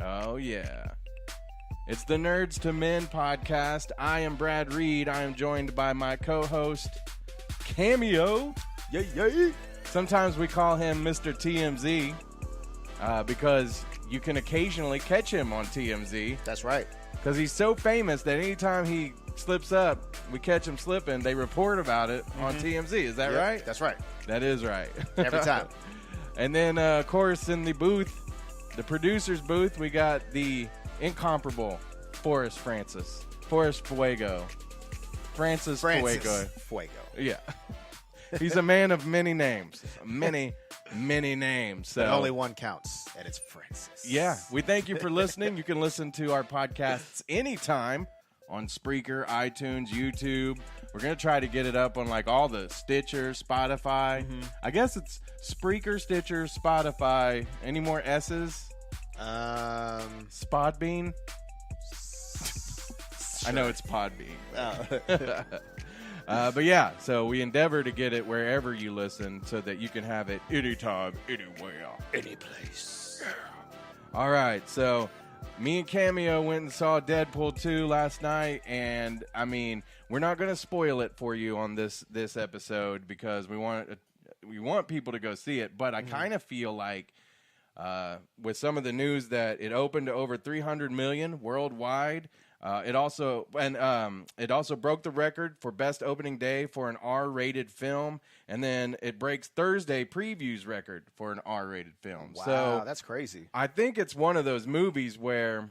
Oh, yeah. It's the Nerds to Men podcast. I am Brad Reed. I am joined by my co-host, Cameo. Yay. Sometimes we call him Mr. TMZ because you can occasionally catch him on TMZ. That's right. Because he's so famous that anytime he slips up, we catch him slipping, they report about it on TMZ. Is that right? That's right. That is right. Every time. And then, of course, in the booth, the producer's booth, we got the incomparable Forrest Fuego. Francis Fuego. Yeah. He's a man of many names. Many names. So But only one counts, and it's Francis. yeah, we thank you for listening. You can listen to our podcasts anytime on Spreaker, iTunes, YouTube. We're going to try to get it up on like all the Stitcher, Spotify. I guess it's Spreaker, Stitcher, Spotify. Any more S's? Spodbean? I know it's Podbean. But yeah, so we endeavor to get it wherever you listen so that you can have it anytime, anywhere, any place. All right, so me and Cameo went and saw Deadpool 2 last night, and I mean, we're not going to spoil it for you on this episode because we want people to go see it, but I kind of feel like with some of the news that it opened to over 300 million worldwide. It also broke the record for best opening day for an R-rated film, and then it breaks Thursday previews record for an R-rated film. Wow, so that's crazy. I think it's one of those movies where,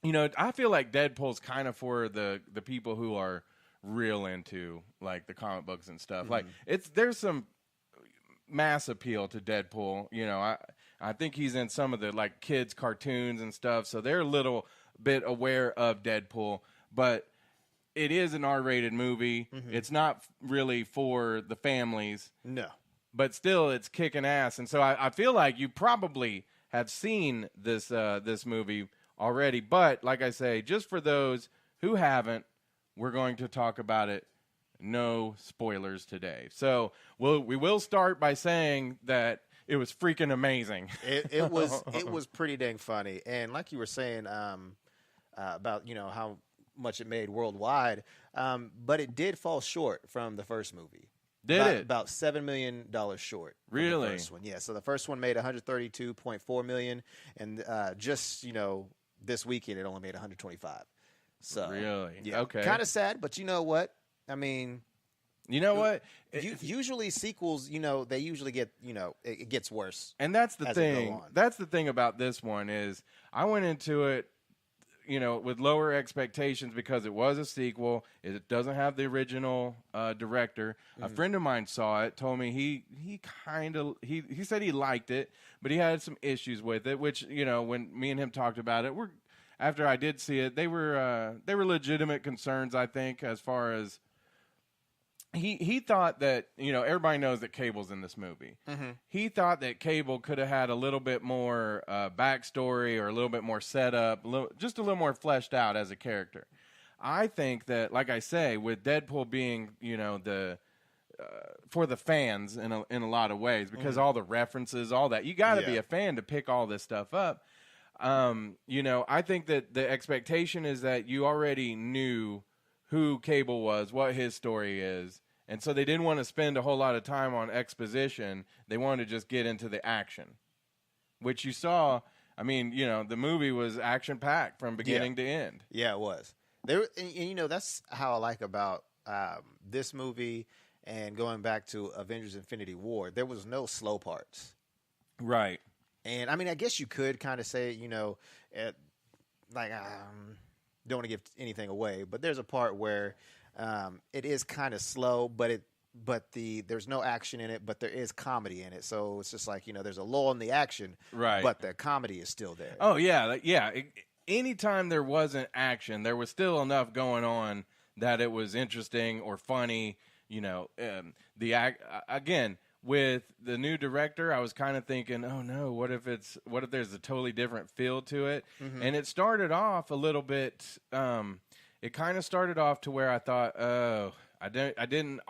you know, I feel like Deadpool's kind of for the people who are real into like the comic books and stuff. Like there's some mass appeal to Deadpool. You know, I think he's in some of the like kids cartoons and stuff, so they're a little bit aware of Deadpool, but it is an R-rated movie. It's not really for the families. No. But still, it's kicking ass. And so I feel like you probably have seen this movie already. But like I say, just for those who haven't, we're going to talk about it. No spoilers today. So we will start by saying that it was freaking amazing. It was pretty dang funny. And like you were saying about, you know, how much it made worldwide, but it did fall short from the first movie. About $7 million short. Really? The first one. Yeah. So the first one made $132.4 million, and just, you know, this weekend it only made $125. So really? Yeah. Okay. Kind of sad, but you know what? I mean, you know what? Usually sequels, you know, they usually get, you know, it gets worse. And that's the thing. That's the thing about this one is I went into it, you know, with lower expectations because it was a sequel. It doesn't have the original director. A friend of mine saw it, told me he said he liked it, but he had some issues with it, which, you know, when me and him talked about it, after I did see it, they were legitimate concerns, I think, as far as he thought that, you know, everybody knows that Cable's in this movie. He thought that Cable could have had a little bit more backstory or a little bit more setup, just a little more fleshed out as a character. I think that, like I say, with Deadpool being, you know, the for the fans in a lot of ways, because all the references, all that, you got to be a fan to pick all this stuff up. You know, I think that the expectation is that you already knew who Cable was, what his story is. And so they didn't want to spend a whole lot of time on exposition. They wanted to just get into the action, which you saw. I mean, you know, the movie was action-packed from beginning to end. Yeah, it was. And, you know, that's how I like about this movie and going back to Avengers Infinity War. There was no slow parts. Right. And, I mean, I guess you could kind of say, you know, don't want to give anything away, but there's a part where it is kind of slow, but there's no action in it, but there is comedy in it. So it's just like, you know, there's a lull in the action, right? But the comedy is still there. Oh yeah, yeah. Anytime there wasn't action, there was still enough going on that it was interesting or funny. You know, again. With the new director, I was kind of thinking, oh no, what if there's a totally different feel to it? And it started off a little bit. It kind of started off to where I thought, oh, I didn't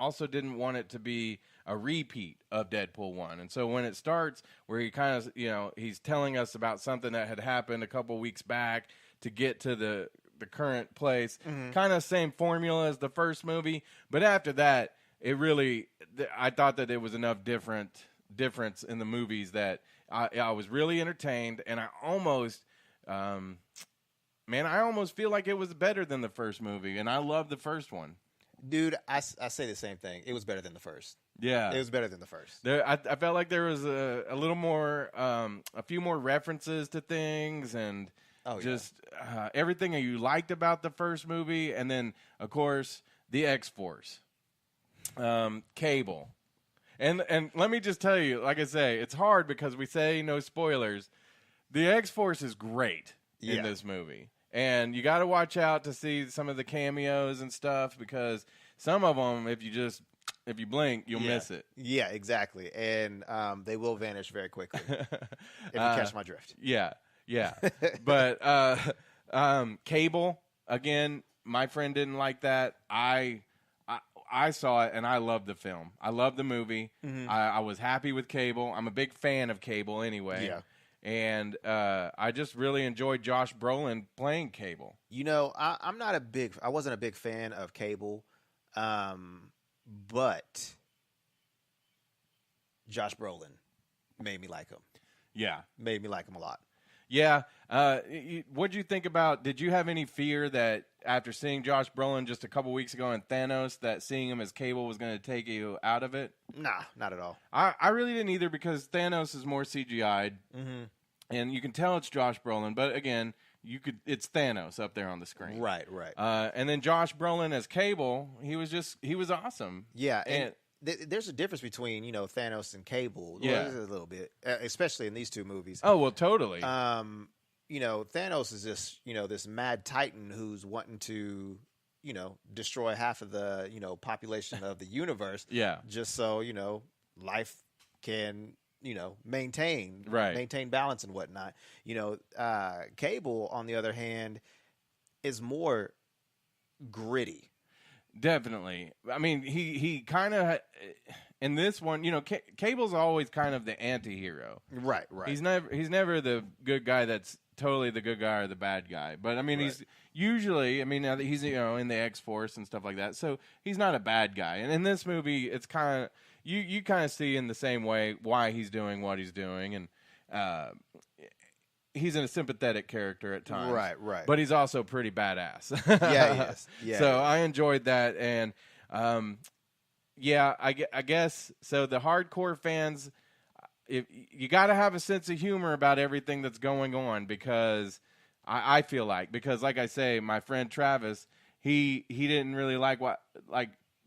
want it to be a repeat of Deadpool 1. And so when it starts, where he kind of, he's telling us about something that had happened a couple weeks back to get to the current place, kind of same formula as the first movie. But after that, it really, I thought that it was enough difference in the movies that I was really entertained, and I almost, I almost feel like it was better than the first movie, and I love the first one. Dude, I say the same thing. It was better than the first. Yeah. It was better than the first. I felt like there was a little more, a few more references to things, and everything that you liked about the first movie, and then, of course, the X-Force, Cable. And let me just tell you, like I say, it's hard because we say no spoilers. The X-Force is great in this movie. And you got to watch out to see some of the cameos and stuff, because some of them, if you blink, you'll miss it. Yeah, exactly. And they will vanish very quickly if you catch my drift. Yeah. But Cable, again, my friend didn't like that. I saw it, and I loved the film. I loved the movie. I was happy with Cable. I'm a big fan of Cable anyway. Yeah. And I just really enjoyed Josh Brolin playing Cable. I wasn't a big fan of Cable, but Josh Brolin made me like him. Yeah. Made me like him a lot. Yeah. What'd you think about, did you have any fear that after seeing Josh Brolin just a couple weeks ago in Thanos, that seeing him as Cable was going to take you out of it? Nah, not at all. I really didn't either, because Thanos is more CGI'd, and you can tell it's Josh Brolin, but again, it's Thanos up there on the screen. Right. And then Josh Brolin as Cable, he was awesome. Yeah, and there's a difference between, Thanos and Cable. Yeah. Well, there's a little bit, especially in these two movies. Oh, well, totally. Thanos is just, this mad titan who's wanting to, destroy half of the, population of the universe. Yeah. Just so, life can, maintain balance and whatnot. Cable, on the other hand, is more gritty. Definitely. I mean, he kind of, in this one, Cable's always kind of the anti-hero. Right. He's never the good guy that's totally the good guy or the bad guy. But I mean, he's usually, he's in the X-Force and stuff like that. So he's not a bad guy. And in this movie, it's kind of, you kind of see in the same way why he's doing what he's doing, and he's a sympathetic character at times. Right. But he's also pretty badass. Yeah, he is. Yeah. So I enjoyed that, and I guess so. The hardcore fans, you got to have a sense of humor about everything that's going on, because I feel like I say, my friend Travis, he didn't really like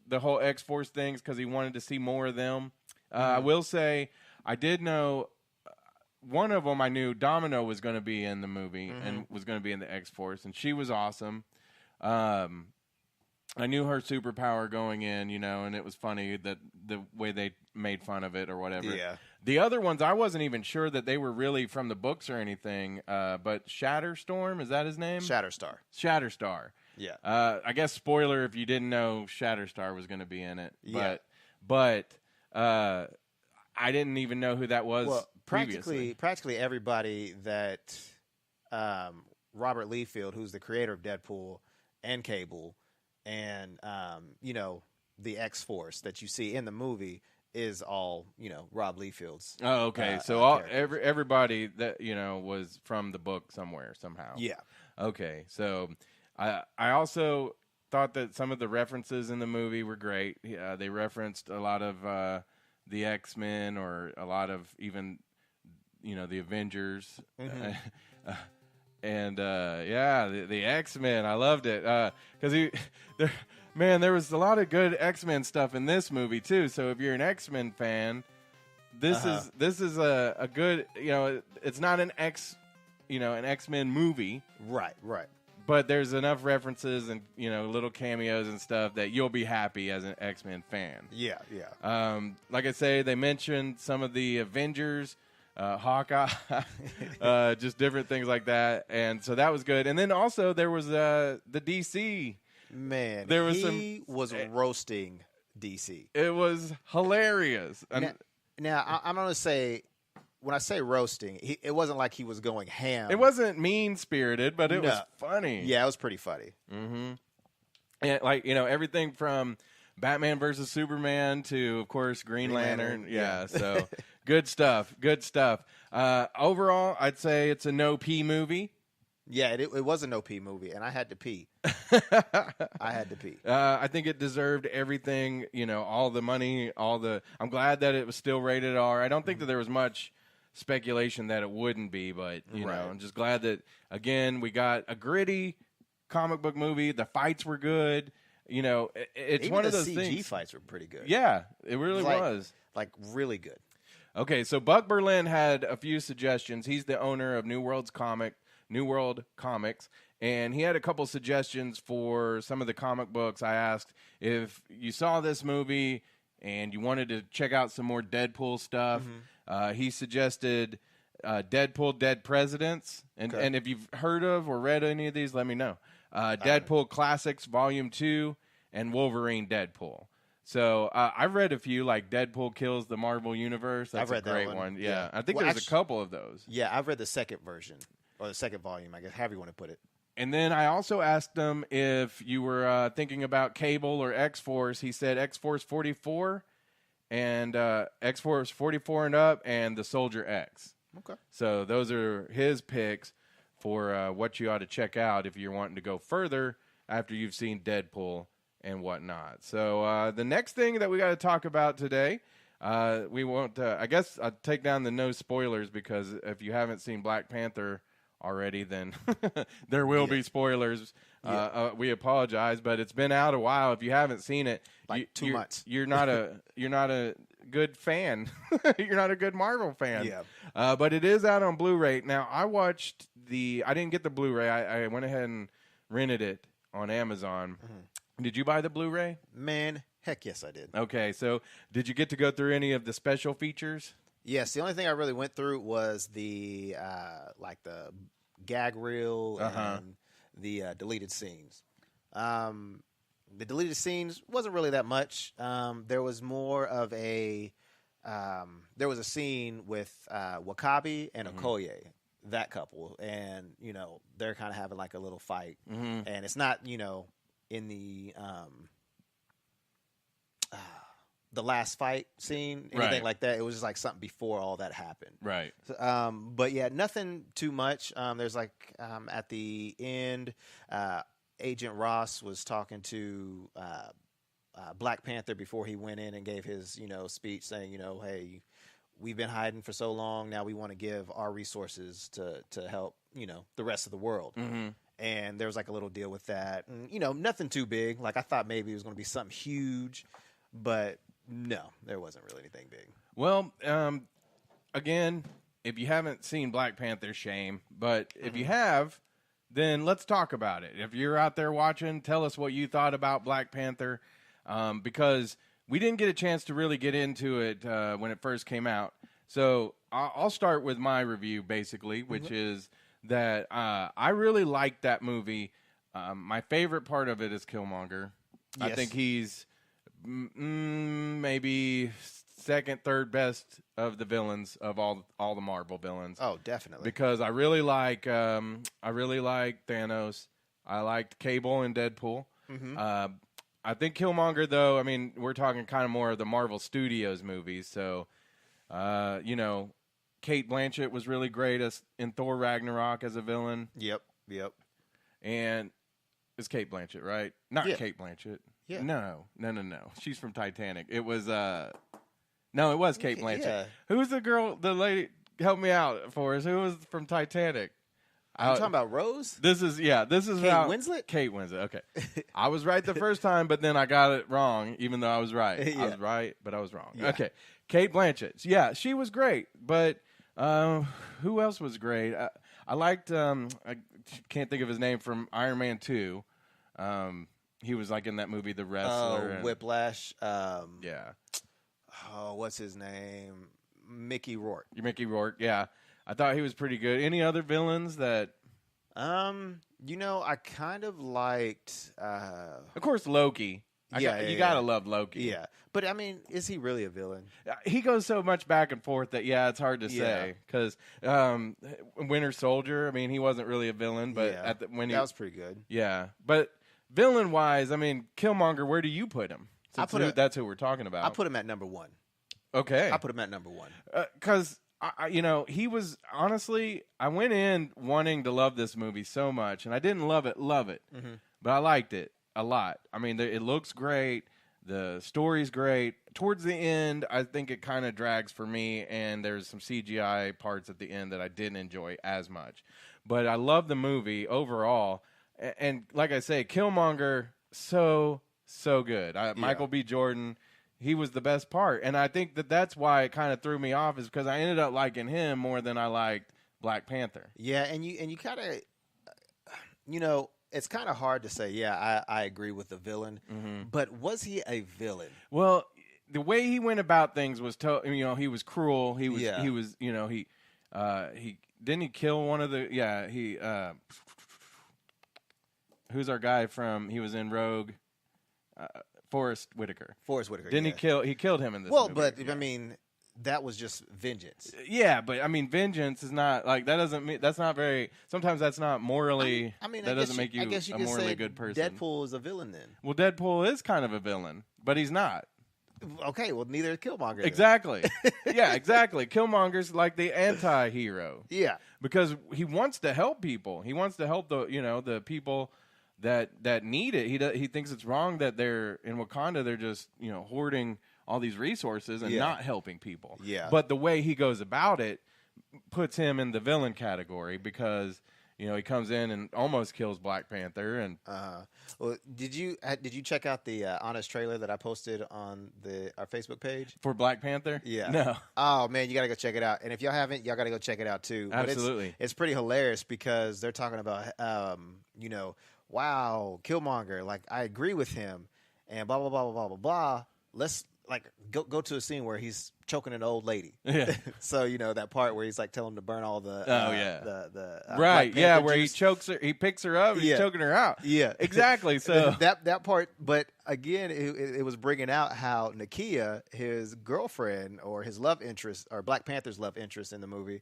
the whole X-Force things, because he wanted to see more of them. I will say, I did know one of them. I knew Domino was going to be in the movie and was going to be in the X-Force, and she was awesome. I knew her superpower going in, and it was funny that the way they made fun of it or whatever. Yeah. The other ones, I wasn't even sure that they were really from the books or anything. But Shatterstorm, is that his name? Shatterstar. Yeah. I guess spoiler if you didn't know Shatterstar was going to be in it. Yeah. But I didn't even know who that was. Well, previously. practically everybody that Robert Liefeld, who's the creator of Deadpool and Cable, and the X-Force that you see in the movie, is all Rob Liefeld's. Oh, okay. So everybody that was from the book somewhere somehow. Yeah. Okay. So I also thought that some of the references in the movie were great. They referenced a lot of the X-Men, or a lot of even the Avengers. And the X-Men, I loved it, because there was a lot of good X-Men stuff in this movie too. So if you're an X-Men fan, this is a good, it's not an X-Men movie, right, but there's enough references and little cameos and stuff that you'll be happy as an X-Men fan. Yeah. Like I say, they mentioned some of the Avengers. Hawkeye, just different things like that, and so that was good. And then also there was the DC. Man, there was he was roasting DC. It was hilarious. Now I'm going to say, when I say roasting, it wasn't like he was going ham. It wasn't mean-spirited, but it was funny. Yeah, it was pretty funny. Mm-hmm. And, like, you know, everything from Batman versus Superman to, of course, Green Lantern. Yeah, so good stuff. Good stuff. Overall, I'd say it's a no-pee movie. Yeah, it was a no-pee movie, and I had to pee. I had to pee. I think it deserved everything, you know, all the money, I'm glad that it was still rated R. I don't think that there was much speculation that it wouldn't be, but, you know, I'm just glad that, again, we got a gritty comic book movie. The fights were good. You know, it's Even one of the those CG things. fights were pretty good. Yeah, it really was. Like, really good. Okay, so Buck Berlin had a few suggestions. He's the owner of New World Comics, and he had a couple suggestions for some of the comic books. I asked if you saw this movie and you wanted to check out some more Deadpool stuff. He suggested Deadpool Dead Presidents, and if you've heard of or read any of these, let me know. Deadpool Classics Volume 2 and Wolverine Deadpool. So I've read a few, like Deadpool Kills the Marvel Universe. That's I've read a great that one. Yeah, I think there's a couple of those. Yeah, I've read the second version, or the second volume, I guess, however you want to put it. And then I also asked him if you were thinking about Cable or X-Force. He said X-Force 44 and X-Force 44 and up and the Soldier X. Okay. So those are his picks for what you ought to check out if you're wanting to go further after you've seen Deadpool and whatnot. So the next thing that we got to talk about today, we won't, I guess I'll take down the no spoilers, because if you haven't seen Black Panther already, then there will be spoilers. We apologize, but it's been out a while. If you haven't seen it, like 2 months, you're not a good fan. You're not a good Marvel fan. Yeah. But it is out on Blu-ray. Now, I didn't get the Blu-ray. I went ahead and rented it on Amazon. Did you buy the Blu-ray? Man, heck yes, I did. Okay, so did you get to go through any of the special features? Yes, the only thing I really went through was the like the gag reel and the deleted scenes. The deleted scenes wasn't really that much. There was more of a there was a scene with Wakabi and Okoye, that couple, and you know they're kind of having like a little fight, and it's not in the last fight scene, anything like that. It was just like something before all that happened. Right. So, but yeah, nothing too much. There's like at the end, Agent Ross was talking to Black Panther before he went in and gave his speech saying, hey, we've been hiding for so long. Now we want to give our resources to help the rest of the world. And there was like a little deal with that. And, nothing too big. Like I thought maybe it was going to be something huge, but no, there wasn't really anything big. Well, again, if you haven't seen Black Panther, shame. But if you have, then let's talk about it. If you're out there watching, tell us what you thought about Black Panther, because we didn't get a chance to really get into it when it first came out. So I'll start with my review, basically, which is that I really liked that movie. My favorite part of it is Killmonger. Yes. I think he's maybe second, third best of the villains of all the Marvel villains. Oh, definitely. Because I really like Thanos. I liked Cable and Deadpool. I think Killmonger, though, I mean, we're talking kind of more of the Marvel Studios movies. So, Kate Blanchett was really great in Thor Ragnarok as a villain. Yep. And it's Kate Blanchett, right? Not Kate Blanchett. Yeah. No. She's from Titanic. It was no, it was Kate Blanchett. Yeah. Who's the lady? Help me out for us. Who was from Titanic? Are you talking about Rose? This is Kate Winslet? Kate Winslet. Okay. I was right the first time, but then I got it wrong, even though I was right. I was right, but I was wrong. Yeah. Okay. Kate Blanchett. Yeah, she was great, but who else was great? I liked I can't think of his name from Iron Man 2. He was like in that movie, The Wrestler. Whiplash. Yeah. Oh, what's his name? Mickey Rourke. Mickey Rourke, yeah. I thought he was pretty good. Any other villains that... I kind of liked... Of course, Loki. You gotta love Loki. Yeah, but I mean, is he really a villain? He goes so much back and forth that it's hard to say. Because Winter Soldier, I mean, he wasn't really a villain, but that was pretty good. Yeah, but villain wise, I mean, Killmonger, where do you put him? That's who we're talking about. I put him at number 1. Okay, I put him at number 1 because. He was honestly. I went in wanting to love this movie so much, and I didn't love it, but I liked it a lot. I mean, it looks great. The story's great. Towards the end, I think it kind of drags for me, and there's some CGI parts at the end that I didn't enjoy as much. But I love the movie overall, and like I say, Killmonger, so good. Michael B. Jordan. He was the best part, and I think that's why it kind of threw me off, is because I ended up liking him more than I liked Black Panther. Yeah, and you kind of, it's kind of hard to say. Yeah, I agree with the villain, but was he a villain? Well, the way he went about things was, he was cruel. He was, he didn't he kill one of the who's our guy from? He was in Rogue. Forrest Whitaker. Didn't he kill? He killed him in this movie. But I mean, that was just vengeance. Yeah, but I mean, vengeance is not like that. Doesn't mean that's not very. Sometimes that's not morally. I mean, that doesn't make you a morally good person. Deadpool is a villain then. Well, Deadpool is kind of a villain, but he's not. Okay, well, neither is Killmonger. Exactly. Yeah, exactly. Killmonger's like the anti-hero. Yeah, because he wants to help people. He wants to help the people that need it. He thinks it's wrong that they're in Wakanda. They're just hoarding all these resources and not helping people. Yeah. But the way he goes about it puts him in the villain category, because he comes in and almost kills Black Panther. And well, did you check out the honest trailer that I posted on our Facebook page for Black Panther? Yeah. No. Oh man, you gotta go check it out. And if y'all haven't, y'all gotta go check it out too. Absolutely. But it's pretty hilarious, because they're talking about wow, Killmonger, like, I agree with him, and blah, blah, blah, blah, blah, blah, blah. Let's, like, go to a scene where he's choking an old lady. Yeah. So, that part where he's, like, telling him to burn all the... right, yeah, where juice. he chokes her, he picks her up, and he's choking her out. Yeah. Exactly, so... that part, but, again, it was bringing out how Nakia, his girlfriend, or his love interest, or Black Panther's love interest in the movie,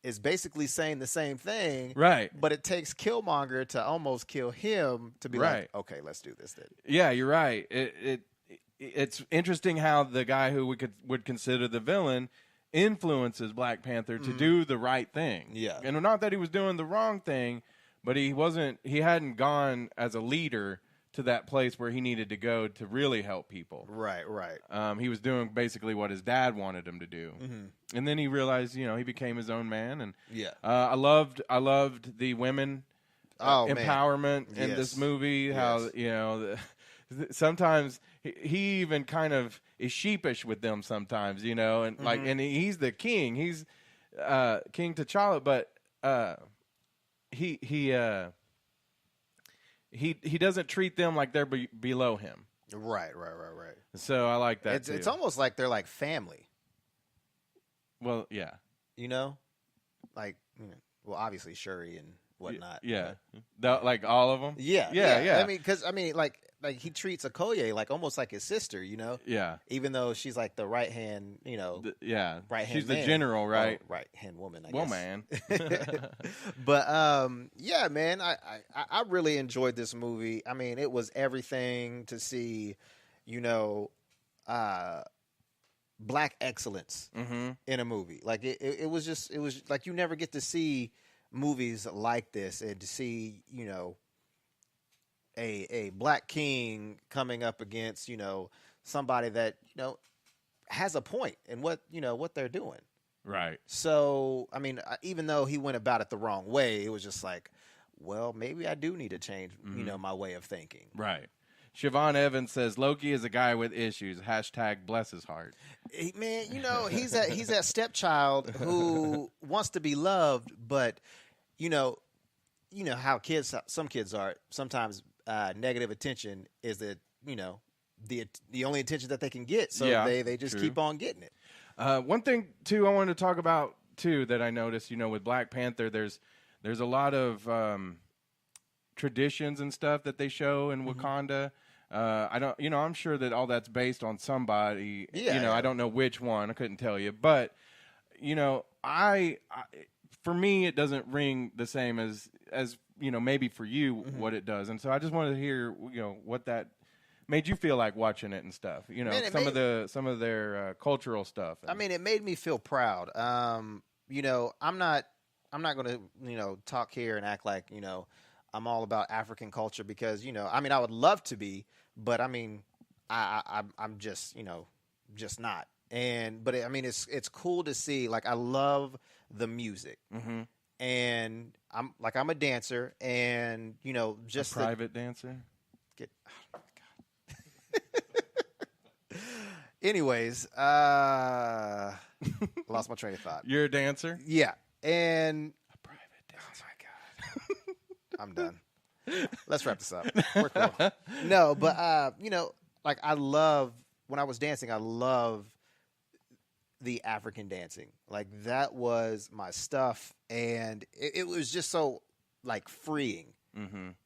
is basically saying the same thing, right? But it takes Killmonger to almost kill him to be like, okay, let's do this then. Yeah, you're right. It's interesting how the guy who would consider the villain influences Black Panther to do the right thing. Yeah, and not that he was doing the wrong thing, but he hadn't gone as a leader to that place where he needed to go to really help people. Right. He was doing basically what his dad wanted him to do, and then he realized, he became his own man. And I loved the women empowerment in this movie. How sometimes he even kind of is sheepish with them sometimes, and like, and he's the king. He's King T'Challa, but he doesn't treat them like they're below him. Right. So I like that. It's almost like they're like family. Well, yeah. Like, well, obviously Shuri and whatnot. Yeah. Like all of them? Yeah. Yeah. I mean, like he treats Okoye like almost like his sister, Yeah. Even though she's like the right hand, right hand. She's man. the general, right? Right hand woman, I well, guess. man. But yeah, man, I really enjoyed this movie. I mean, it was everything to see, black excellence in a movie. Like it was like you never get to see movies like this, and to see, a black king coming up against, somebody that, has a point in what they're doing. Right. So, I mean, even though he went about it the wrong way, it was just like, well, maybe I do need to change, my way of thinking. Right. Siobhan Evans says Loki is a guy with issues. #, bless his heart. Man, he's that stepchild who wants to be loved, but how some kids are. Sometimes negative attention is the only attention that they can get. So they just keep on getting it. One thing too I wanted to talk about too that I noticed, with Black Panther, there's a lot of traditions and stuff that they show in Wakanda. I don't, I'm sure that all that's based on somebody. Yeah, I don't know which one. I couldn't tell you, but I for me, it doesn't ring the same as maybe for you what it does. And so I just wanted to hear what that made you feel like watching it and stuff. Some of their cultural stuff. I mean, it made me feel proud. I'm not going to talk here and act like I'm all about African culture because I would love to be, but I'm just just not. But it's cool to see. Like, I love the music, and I'm a dancer, and just a private dancer. Oh my God. Anyways, lost my train of thought. You're a dancer? Yeah, and a private dancer. Oh my God, I'm done. Let's wrap this up. We're cool. No, but I love when I was dancing. I love the African dancing. Like, that was my stuff, and it was just so freeing.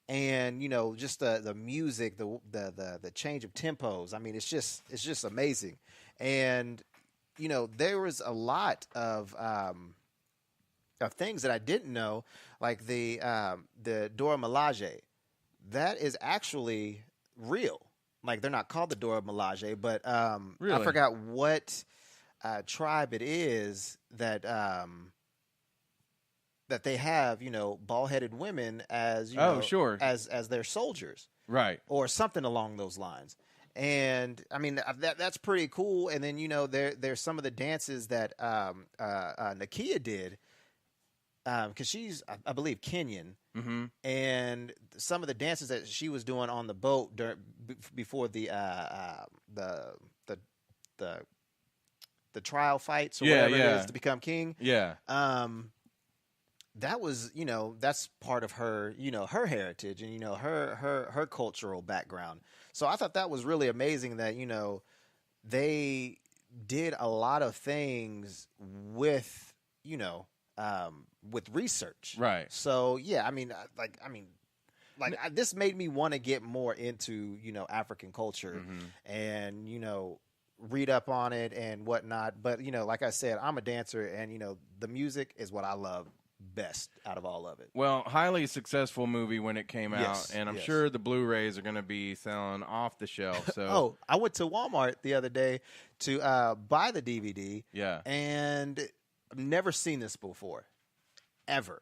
And just the music, the change of tempos. I mean, it's just amazing. And there was a lot of things that I didn't know, like the Dora Milaje. That is actually real. Like, they're not called the Dora Milaje, but really? I forgot what tribe it is that they have, bald-headed women as sure, as their soldiers, right, or something along those lines. And I mean, that's pretty cool. And then there's some of the dances that Nakia did, because she's, I believe, Kenyan, and some of the dances that she was doing on the boat before the trial fights or whatever it is to become king. Yeah. That was, that's part of her, her heritage and, her cultural background. So I thought that was really amazing that, they did a lot of things with, with research. Right. So, yeah, this made me want to get more into, African culture and, read up on it and whatnot. But, like I said, I'm a dancer and, the music is what I love best out of all of it. Well, highly successful movie when it came out, and I'm sure the Blu-rays are going to be selling off the shelf. So, I went to Walmart the other day to buy the DVD. Yeah, and I've never seen this before, ever.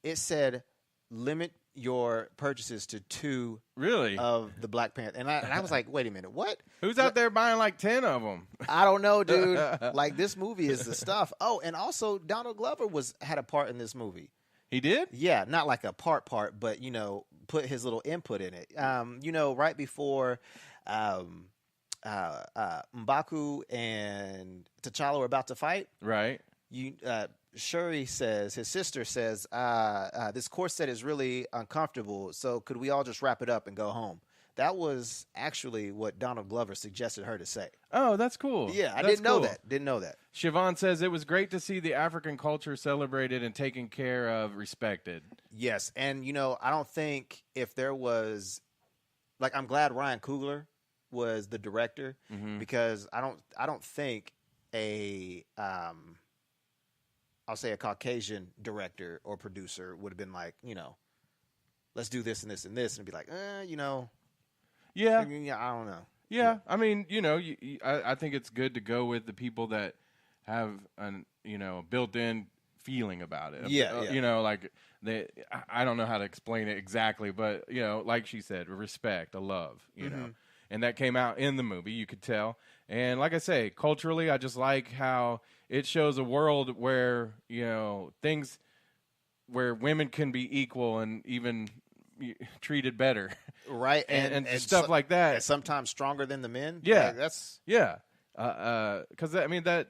It said limit your purchases to 2 really of the Black Panther, and I was like, wait a minute, what? Who's out there buying like 10 of them? I don't know, dude. Like, this movie is the stuff. Oh, and also Donald Glover had a part in this movie. He did? Yeah, not like a part, but put his little input in it. Right before M'Baku and T'Challa were about to fight. Right. Shuri says, his sister says, this corset is really uncomfortable, so could we all just wrap it up and go home? That was actually what Donald Glover suggested her to say. Oh, that's cool. Yeah, I didn't know that. Didn't know that. Siobhan says, it was great to see the African culture celebrated and taken care of, respected. Yes, and, I don't think if there was, I'm glad Ryan Coogler was the director, because I don't think I'll say a Caucasian director or producer would have been like, let's do this and this and this, and be like, Yeah. I don't know. Yeah. I mean, I think it's good to go with the people that have a built-in feeling about it. I don't know how to explain it exactly, but, like she said, respect, a love, know. And that came out in the movie, you could tell. And like I say, culturally, I just like how it shows a world where, things where women can be equal and even treated better. Right. And stuff like that. And sometimes stronger than the men. Yeah. That's. Yeah. Because, that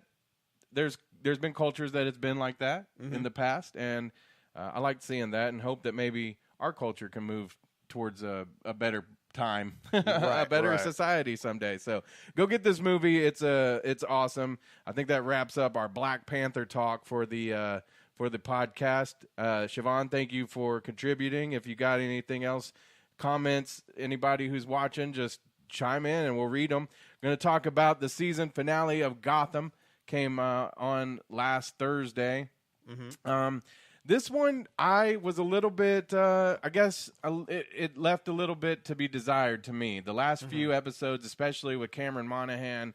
there's been cultures that it's been like that in the past. And I like seeing that and hope that maybe our culture can move towards a better time, a better society someday. So go get this movie. It's awesome. I think that wraps up our Black Panther talk for the podcast. Siobhan, thank you for contributing. If you got anything else comments, anybody who's watching, just chime in and we'll read them. We're going to talk about the season finale of Gotham. Came on last Thursday. Mm-hmm. This one, I was a little bit, I guess it left a little bit to be desired to me. The last few episodes, especially with Cameron Monaghan,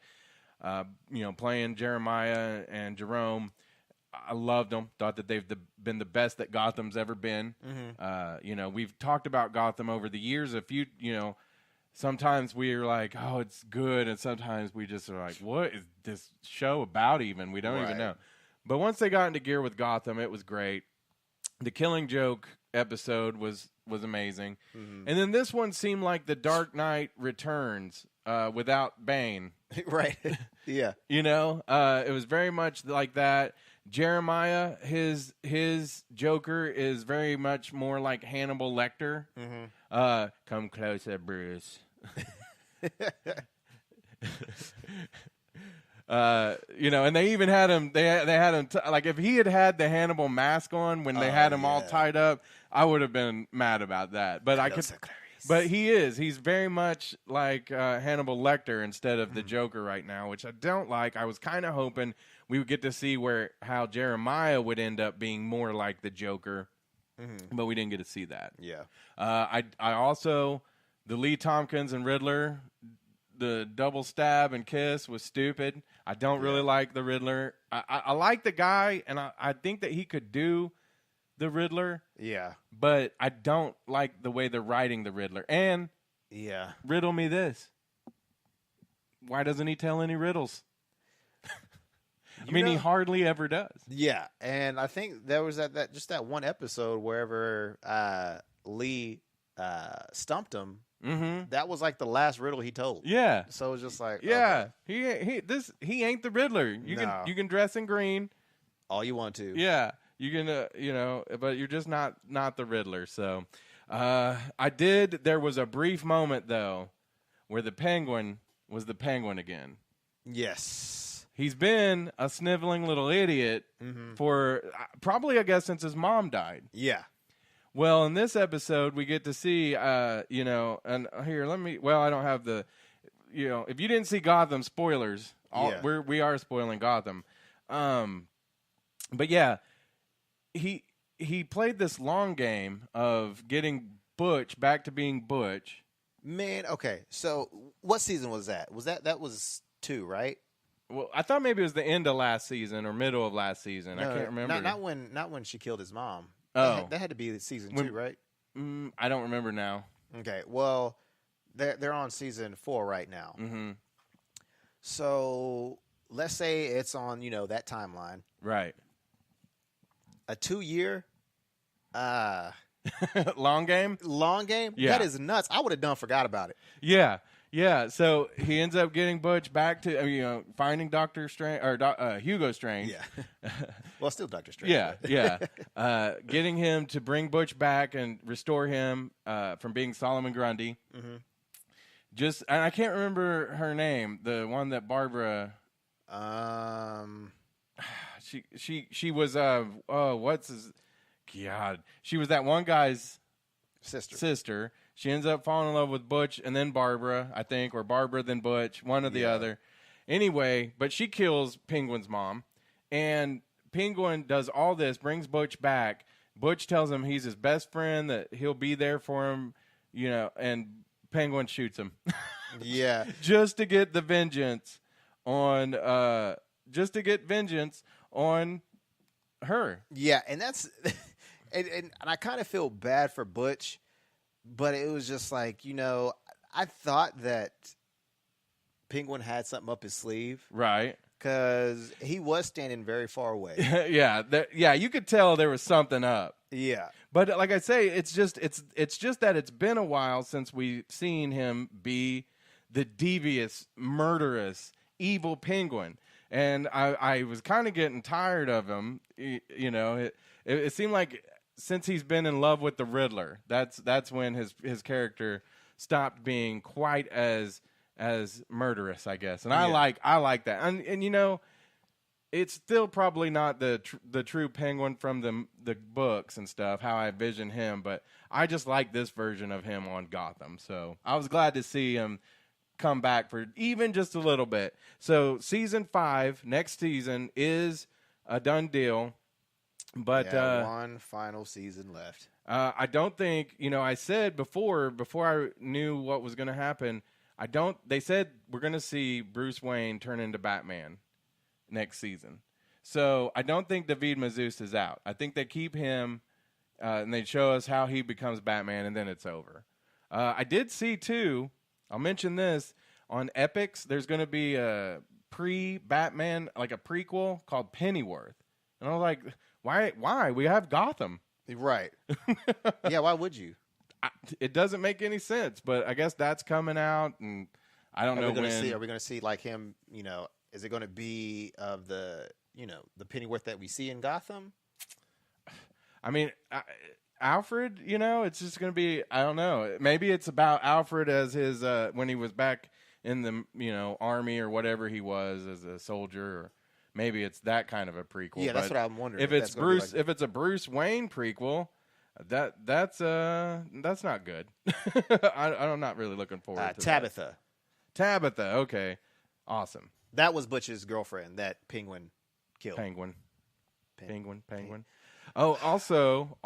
playing Jeremiah and Jerome, I loved them. Thought that they've been the best that Gotham's ever been. Mm-hmm. We've talked about Gotham over the years. Sometimes we're like, oh, it's good, and sometimes we just are like, what is this show about even? We don't even know. But once they got into gear with Gotham, it was great. The Killing Joke episode was amazing. Mm-hmm. And then this one seemed like The Dark Knight Returns without Bane. Right. Yeah. It was very much like that. Jeremiah, his Joker is very much more like Hannibal Lecter. Mm-hmm. Come closer, Bruce. And they even had him. They had him like if he had the Hannibal mask on when they had him all tied up, I would have been mad about that. But But he's very much like Hannibal Lecter instead of the Joker right now, which I don't like. I was kind of hoping we would get to see how Jeremiah would end up being more like the Joker, but we didn't get to see that. Yeah. I also the Lee Tompkins and Riddler. The double stab and kiss was stupid. I don't really like the Riddler. I like the guy, and I think that he could do the Riddler. Yeah. But I don't like the way they're writing the Riddler. And riddle me this. Why doesn't he tell any riddles? He hardly ever does. Yeah, and I think there was that one episode wherever Lee stumped him. Mm-hmm. That was like the last riddle he told. Yeah. So it was just like, okay. He ain't the Riddler. You can dress in green all you want to. Yeah. You can but you're just not the Riddler. So there was a brief moment though where the Penguin was the Penguin again. Yes. He's been a sniveling little idiot for probably I guess since his mom died. Yeah. Well, in this episode, we get to see, and here, I don't have the, if you didn't see Gotham, spoilers. We are spoiling Gotham. But yeah, he played this long game of getting Butch back to being Butch. Man, okay. So what season was that? That was 2, right? Well, I thought maybe it was the end of last season or middle of last season. No, I can't remember. Not when she killed his mom. Oh, that had to be season 2, right? I don't remember now. Okay, well, they're on season 4 right now. Mm-hmm. So let's say it's on that timeline, right? A 2-year, long game. Yeah, that is nuts. I would have forgot about it. Yeah. Yeah, so he ends up getting Butch back to finding Doctor Strange or Hugo Strange. Yeah, well, still Doctor Strange. Yeah. Getting him to bring Butch back and restore him from being Solomon Grundy. Mm-hmm. And I can't remember her name. The one that Barbara. She was what's his God? She was that one guy's sister. She ends up falling in love with Butch and then Barbara, I think, or Barbara then Butch, one or the other. Anyway, but she kills Penguin's mom, and Penguin does all this, brings Butch back. Butch tells him he's his best friend, that he'll be there for him, and Penguin shoots him. Yeah. Just to get the vengeance on her. Yeah, and that's and I kind of feel bad for Butch. But it was just like, I thought that Penguin had something up his sleeve. Right. Because he was standing very far away. Yeah, you could tell there was something up. Yeah. But like I say, it's just that it's been a while since we've seen him be the devious, murderous, evil Penguin. And I was kind of getting tired of him. It seemed like since he's been in love with the Riddler, that's when his character stopped being quite as murderous, I guess. And I like that. And it's still probably not the true Penguin from the books and stuff, how I envision him, but I just like this version of him on Gotham. So I was glad to see him come back for even just a little bit. So season 5 next season is a done deal, but one final season left. I don't think, I said before I knew what was going to happen, they said we're going to see Bruce Wayne turn into Batman next season. So I don't think David Mazouz is out. I think they keep him and they show us how he becomes Batman, and then it's over. I did see too, I'll mention this, on Epix, there's going to be a pre-Batman, like a prequel called Pennyworth. And I was like, why? We have Gotham. Right. Yeah, why would you? It doesn't make any sense, but I guess that's coming out, and I don't know when. Are we going to see like him, is it going to be of the Pennyworth that we see in Gotham? I mean, Alfred, it's just going to be, I don't know. Maybe it's about Alfred as his, when he was back in the, army or whatever he was as a soldier, or maybe it's that kind of a prequel. Yeah, that's what I'm wondering. If it's if it's a Bruce Wayne prequel, that's not good. I'm not really looking forward to Tabitha. Tabitha, okay. Awesome. That was Butch's girlfriend that Penguin killed. Penguin. Oh, also,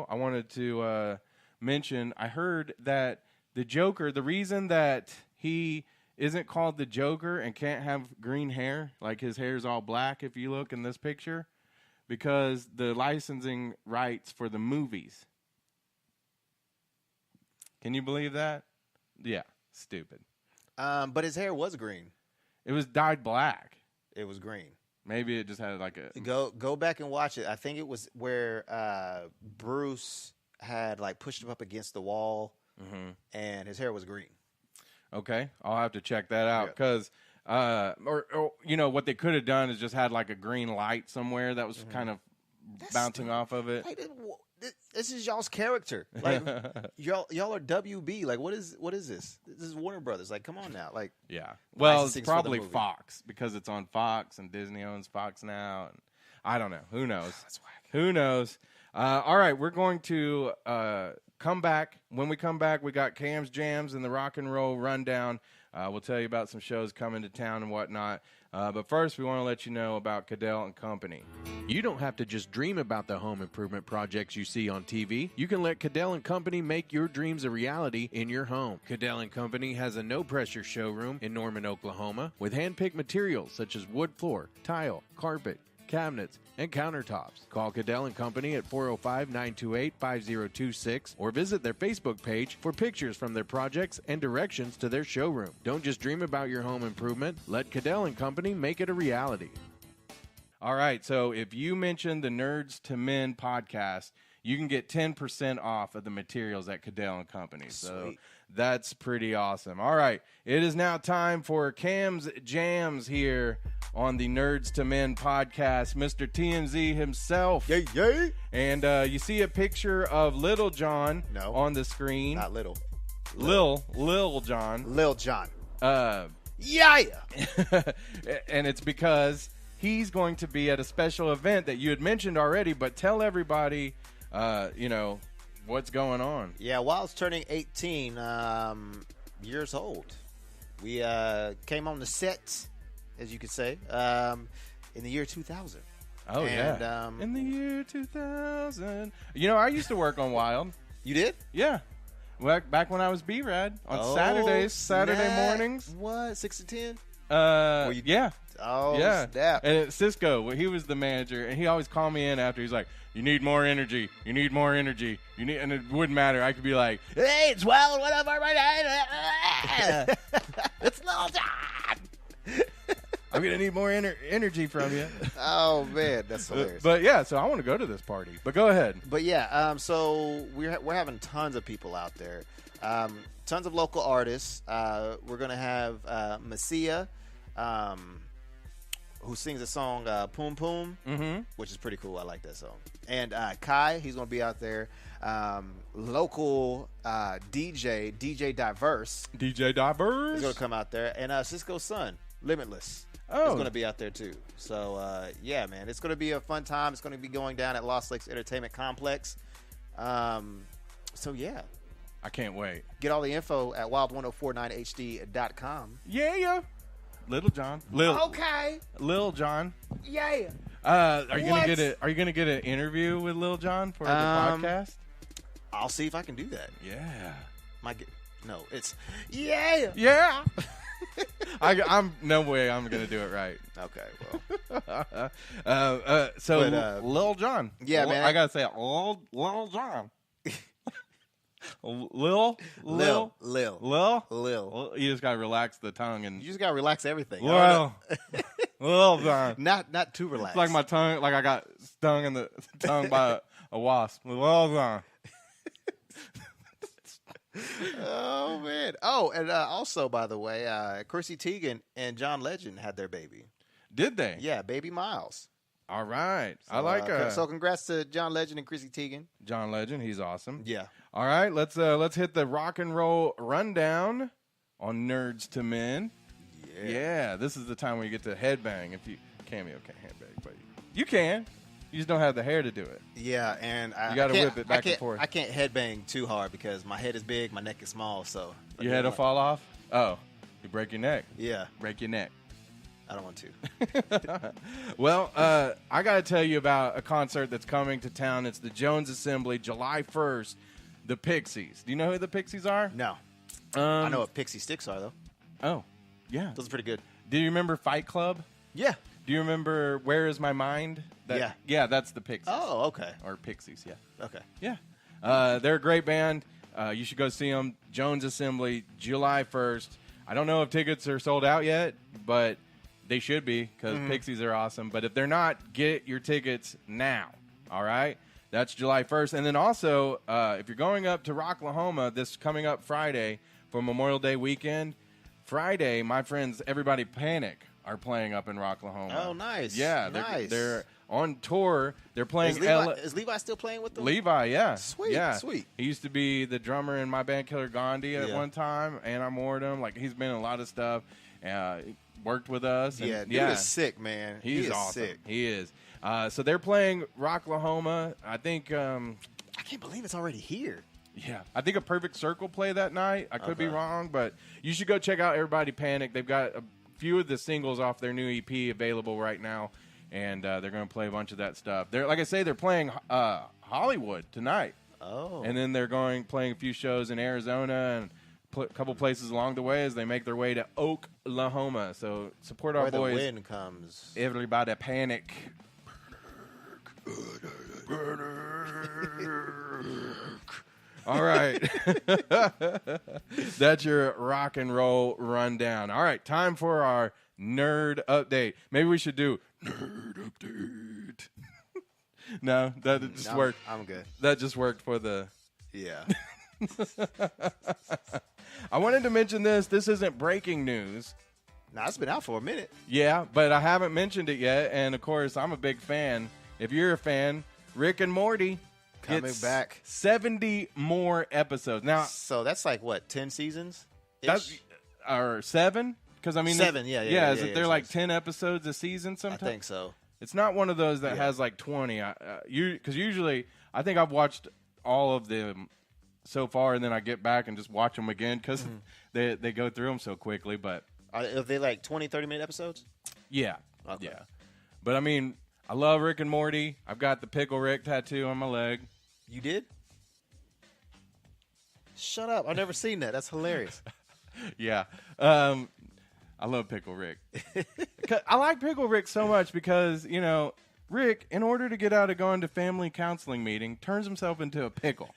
I wanted to mention, I heard that the Joker, the reason that he isn't called the Joker and can't have green hair, like his hair's all black if you look in this picture, because the licensing rights for the movies. Can you believe that? Yeah, stupid. But his hair was green. It was dyed black. It was green. Maybe it just had like a... Go back and watch it. I think it was where Bruce had like pushed him up against the wall, and his hair was green. Okay, I'll have to check that out because, or what they could have done is just had like a green light somewhere that was kind of bouncing off of it. Like, this is y'all's character. Like y'all are WB. Like what is this? This is Warner Brothers. Like come on now. Like yeah. Well, it's probably Fox because it's on Fox and Disney owns Fox now. And I don't know. Who knows? That's whack. Who knows? All right, we're going to come back. When we come back, we got Camz, Jamz, and the Rock and Roll Rundown. We'll tell you about some shows coming to town and whatnot. But first, we want to let you know about Cadell and Company. You don't have to just dream about the home improvement projects you see on TV. You can let Cadell and Company make your dreams a reality in your home. Cadell and Company has a no-pressure showroom in Norman, Oklahoma, with hand-picked materials such as wood floor, tile, carpet, cabinets, and countertops. Call Cadell and Company at 405-928-5026 or visit their Facebook page for pictures from their projects and directions to their showroom. Don't just dream about your home improvement. Let Cadell and Company make it a reality. All right, so if you mention the Nerds to Men podcast, you can get 10% off of the materials at Cadell and Company. So Sweet. That's pretty awesome. All right, it is now time for Camz Jamz here on the Nerds to Men podcast. Mr. TMZ himself. Yay, yay. And you see a picture of Little John on the screen. Not little. Lil John. Lil John. Yeah. And it's because he's going to be at a special event that you had mentioned already, but tell everybody, what's going on. Yeah, Wild's turning 18 years old. We came on the set, as you could say, in the year 2000. Oh, yeah. In the year 2000. I used to work on Wild. You did? Yeah. Back when I was B-Rad on Saturday mornings. What, 6 to 10? Yeah. Oh, yeah. snap. And Cisco, he was the manager, and he always called me in after. He's like, you need more energy. You need more energy. And it wouldn't matter. I could be like, hey, it's Wild. What up, everybody? It's Lil John. I'm going to need more energy from you. Oh, man. That's hilarious. But, yeah, so I want to go to this party. But go ahead. But, yeah, so we're having tons of people out there. Tons of local artists. We're going to have Messia, who sings the song Poom Poom, which is pretty cool. I like that song. And Kai, he's going to be out there. Local DJ Diverse. DJ Diverse. He's going to come out there. And Cisco's son. Limitless. Oh. It's going to be out there too. So, yeah, man, it's going to be a fun time. It's going to be going down at Lost Lakes Entertainment Complex. So, yeah. I can't wait. Get all the info at wild1049hd.com. Yeah. Little John. Okay. Lil John. Yeah. Are you gonna get an interview with Lil John for the podcast? I'll see if I can do that. Yeah. No, it's yeah. Yeah. I'm no way I'm gonna do it right. Okay, well. Lil John. Yeah, man. I gotta say it. Lil John. Lil. Lil. Well, you just gotta relax the tongue and You just gotta relax everything. Lil John. Not too relaxed. It's like my tongue, like I got stung in the tongue by a wasp. Lil John. Oh man! Oh, and also, by the way, Chrissy Teigen and John Legend had their baby. Did they? Yeah, baby Miles. All right. So, I like so congrats to John Legend and Chrissy Teigen. John Legend. He's awesome. Yeah. All right. Let's hit the rock and roll rundown on Nerds to Men. Yeah. This is the time where you get to headbang. If you Cameo can't headbang, but you can. You just don't have the hair to do it. Yeah, and you got to whip it back and forth. I can't headbang too hard because my head is big, my neck is small. So your head will fall off. Oh, you break your neck. Yeah, break your neck. I don't want to. Well, I got to tell you about a concert that's coming to town. It's the Jones Assembly, July 1st. The Pixies. Do you know who the Pixies are? No. I know what Pixie Sticks are though. Oh, yeah, those are pretty good. Do you remember Fight Club? Yeah. Do you remember Where Is My Mind? Yeah, that's the Pixies. Oh, okay. Or Pixies, yeah. Okay. Yeah. They're a great band. You should go see them. Jones Assembly, July 1st. I don't know if tickets are sold out yet, but they should be because Pixies are awesome. But if they're not, get your tickets now, all right? That's July 1st. And then also, if you're going up to Rocklahoma this coming up Friday for Memorial Day weekend, Friday, my friends, Everybody Panic are playing up in Rocklahoma. Oh, nice. Yeah, nice. They're on tour. They're playing. Is Levi still playing with them? Levi, yeah. Sweet, yeah. sweet. He used to be the drummer in my band Killer Gandhi at one time, and I moored him. Like, he's been in a lot of stuff. Worked with us. And, dude is sick, man. He's awesome. Sick. He is. So they're playing Rocklahoma. I think. I can't believe it's already here. Yeah, I think a Perfect Circle play that night. I could be wrong, but you should go check out Everybody Panic. They've got a few of the singles off their new EP available right now, and they're going to play a bunch of that stuff. They're like I say, they're playing Hollywood tonight. Oh, and then they're playing a few shows in Arizona and a couple places along the way as they make their way to Oklahoma. So support our boys. Where the wind comes. Everybody Panic. All right. That's your rock and roll rundown. All right, time for our nerd update. Maybe we should do nerd update. No, that just worked. I'm good. That just worked for the... Yeah. I wanted to mention this. This isn't breaking news. Nah, it's been out for a minute. Yeah, but I haven't mentioned it yet. And, of course, I'm a big fan. If you're a fan, Rick and Morty... coming back 70 more episodes now. So that's like what, 10 seasons? Or 7? Because I mean 7. Yeah. Is it they're like 10 episodes a season? Sometimes I think so. It's not one of those that has like 20. Because usually I think I've watched all of them so far, and then I get back and just watch them again because they go through them so quickly. But are they like 20, 30-minute episodes? Yeah. Okay. Yeah. But I mean, I love Rick and Morty. I've got the Pickle Rick tattoo on my leg. You did? Shut up. I've never seen that. That's hilarious. Yeah. I love Pickle Rick. I like Pickle Rick so much because, you know, Rick, in order to get out of going to family counseling meeting, turns himself into a pickle.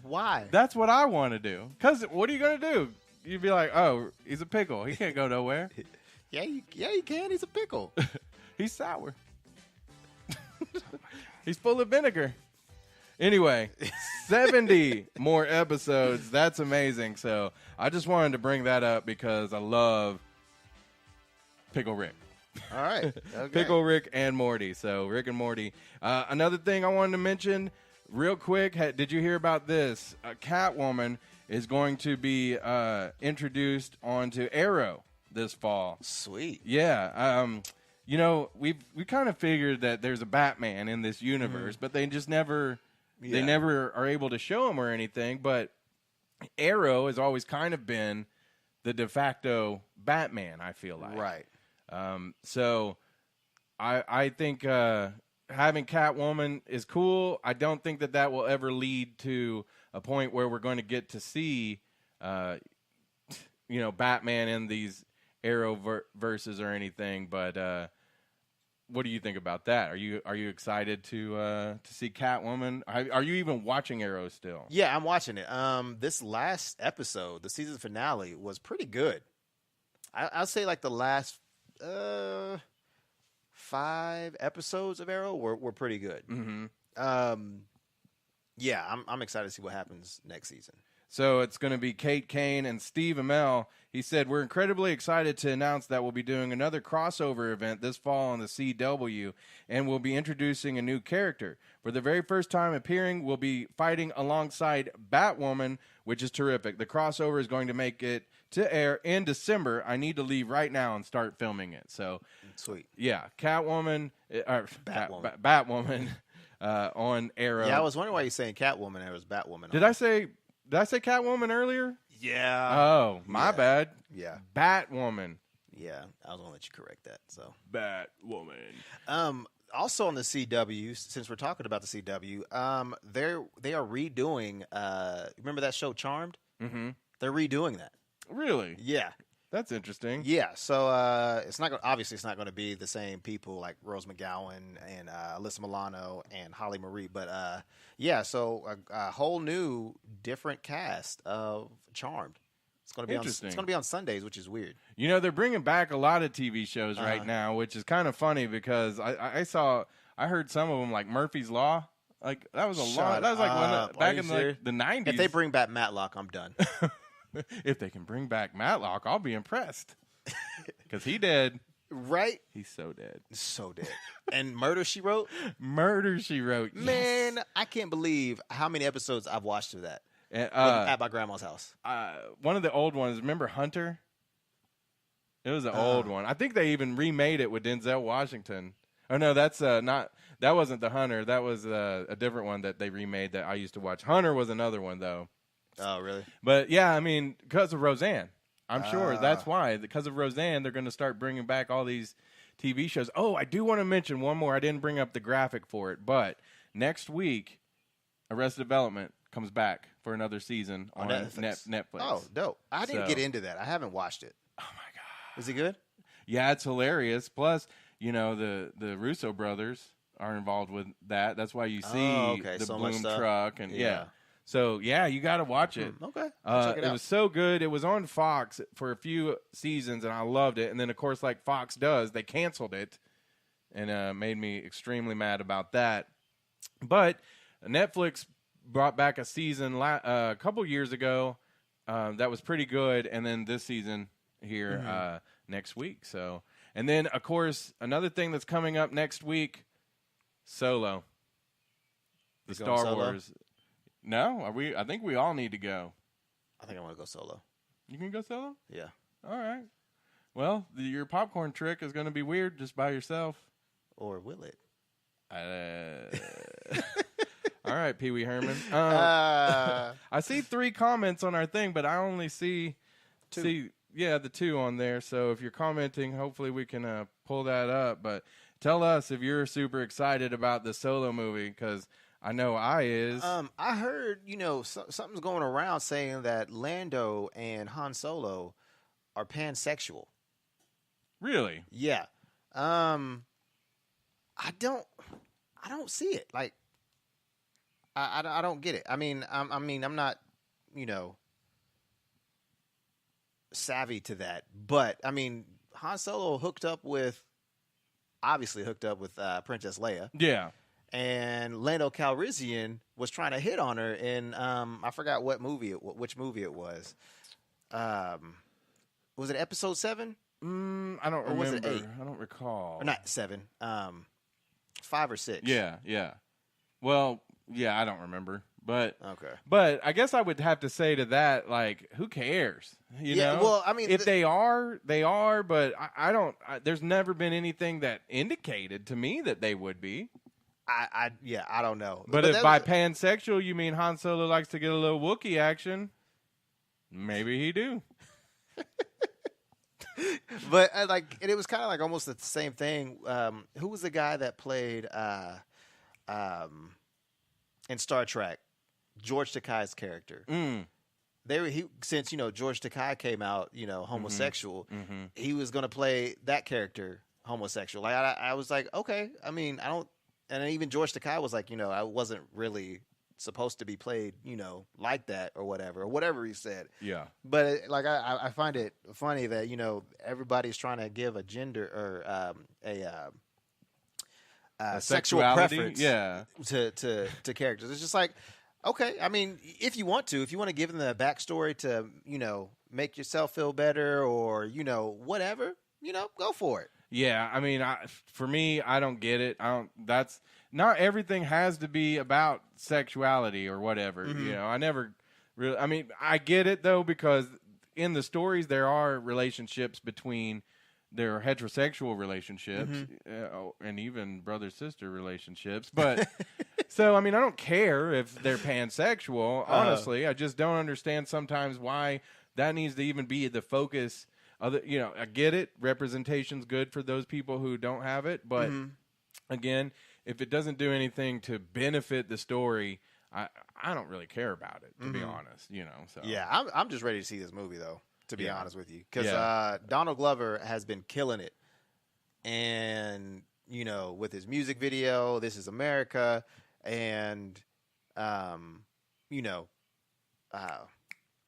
Why? That's what I want to do. Because what are you going to do? You'd be like, oh, he's a pickle. He can't go nowhere. Yeah, you can. He's a pickle. He's sour. He's full of vinegar. Anyway, 70 more episodes. That's amazing. So I just wanted to bring that up because I love Pickle Rick. All right. Okay. Pickle Rick and Morty. So Rick and Morty. Another thing I wanted to mention real quick. Did you hear about this? Catwoman is going to be introduced onto Arrow this fall. Sweet. Yeah. We kind of figured that there's a Batman in this universe, but they just never they never are able to show him or anything. But Arrow has always kind of been the de facto Batman, I feel like. Right. So I think having Catwoman is cool. I don't think that will ever lead to a point where we're going to get to see, Batman in these Arrow verses or anything. But what do you think about that? Are you excited to see Catwoman? Are you even watching Arrow still? Yeah, I'm watching it. This last episode, the season finale, was pretty good. I'll say like the last 5 episodes of Arrow were pretty good. Mm-hmm. Yeah, I'm excited to see what happens next season. So it's going to be Kate Kane and Steve Amell. He said, we're incredibly excited to announce that we'll be doing another crossover event this fall on the CW, and we'll be introducing a new character. For the very first time appearing, we'll be fighting alongside Batwoman, which is terrific. The crossover is going to make it to air in December. I need to leave right now and start filming it. So, sweet. Yeah, Catwoman, Batwoman. Batwoman on Arrow. Yeah, I was wondering why you're saying Catwoman. It was Batwoman. Did I say Catwoman earlier? Yeah. Oh, my bad. Yeah. Batwoman. Yeah, I was going to let you correct that. So Batwoman. Also on the CW, since we're talking about the CW, they are redoing. Remember that show Charmed? Mm-hmm. They're redoing that. Really? Yeah. That's interesting. Yeah, so it's not obviously it's not going to be the same people like Rose McGowan and Alyssa Milano and Holly Marie, but so a whole new different cast of Charmed. It's going to be on Sundays, which is weird. They're bringing back a lot of TV shows right now, which is kind of funny because I heard some of them like Murphy's Law. Like that was a lot. That was like back in the 90s. If they bring back Matlock, I'm done. If they can bring back Matlock, I'll be impressed. Because he dead. Right? He's so dead. So dead. And Murder, She Wrote? Murder, She Wrote. Yes. Man, I can't believe how many episodes I've watched of that at my grandma's house. One of the old ones, remember Hunter? It was an old one. I think they even remade it with Denzel Washington. Oh, no, that's not. That wasn't the Hunter. That was a different one that they remade that I used to watch. Hunter was another one, though. Oh, really? But, yeah, I mean, because of Roseanne. I'm sure that's why. Because of Roseanne, they're going to start bringing back all these TV shows. Oh, I do want to mention one more. I didn't bring up the graphic for it. But next week, Arrested Development comes back for another season on Netflix. Oh, dope. I didn't get into that. I haven't watched it. Oh, my God. Is it good? Yeah, it's hilarious. Plus, the Russo brothers are involved with that. That's why you see the Bloom truck. And yeah. So, yeah, you got to watch it. Okay. I'll check it out. It was so good. It was on Fox for a few seasons, and I loved it. And then, of course, like Fox does, they canceled it and made me extremely mad about that. But Netflix brought back a season a couple years ago that was pretty good, and then this season here next week. So, and then, of course, another thing that's coming up next week, Solo. The Star Wars. No, I think we all need to go. I think I want to go solo. You can go solo? Yeah. All right. Well, your popcorn trick is going to be weird just by yourself. Or will it? All right, Pee Wee Herman. I see 3 comments on our thing, but I only see 2. The 2 on there. So if you're commenting, hopefully we can pull that up. But tell us if you're super excited about the Solo movie, because I know I is. I heard, something's going around saying that Lando and Han Solo are pansexual. Really? Yeah. I don't see it. Like, I don't get it. I mean, I'm not, savvy to that. But I mean, Han Solo obviously hooked up with Princess Leia. Yeah. And Lando Calrissian was trying to hit on her in I forgot which movie it was. Was it episode 7? I don't remember. Was it 8? I don't recall. Or not 7. 5 or 6. Yeah. Well, yeah, I don't remember. But okay. But I guess I would have to say to that, like, who cares? You know? Well, I mean, if they are, they are. But I don't. There's never been anything that indicated to me that they would be. I don't know. But if by pansexual you mean Han Solo likes to get a little Wookiee action, maybe he do. But it was kind of like almost the same thing. Who was the guy that played in Star Trek? George Takei's character. Since George Takei came out, homosexual, he was going to play that character homosexual. Like I was like, okay. I mean, I don't. And even George Takei was like, I wasn't really supposed to be played, like that or whatever he said. Yeah. But I find it funny that everybody's trying to give a gender or a sexual preference, to characters. It's just like, okay, I mean, if you want to give them the backstory to make yourself feel better or whatever, go for it. Yeah, I mean, for me, I don't get it. That's not everything has to be about sexuality or whatever. I never really. I mean, I get it though because in the stories there are relationships between their heterosexual relationships and even brother-sister relationships. But so I mean, I don't care if they're pansexual. Honestly, I just don't understand sometimes why that needs to even be the focus. I get it. Representation's good for those people who don't have it, but again, if it doesn't do anything to benefit the story, I don't really care about it, to be honest. So yeah, I'm just ready to see this movie though. To be honest with you, because Donald Glover has been killing it, and with his music video, "This Is America," and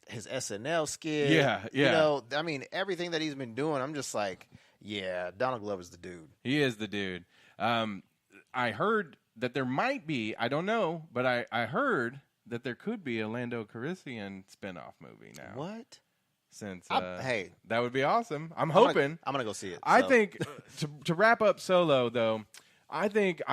his SNL skit. Yeah. I mean, everything that he's been doing, I'm just like, yeah, Donald Glover's the dude. He is the dude. I heard that there might be, I don't know, but I heard that there could be a Lando Calrissian spinoff movie now. What? Since hey, that would be awesome. I'm hoping. I'm gonna go see it. I think to wrap up Solo though, I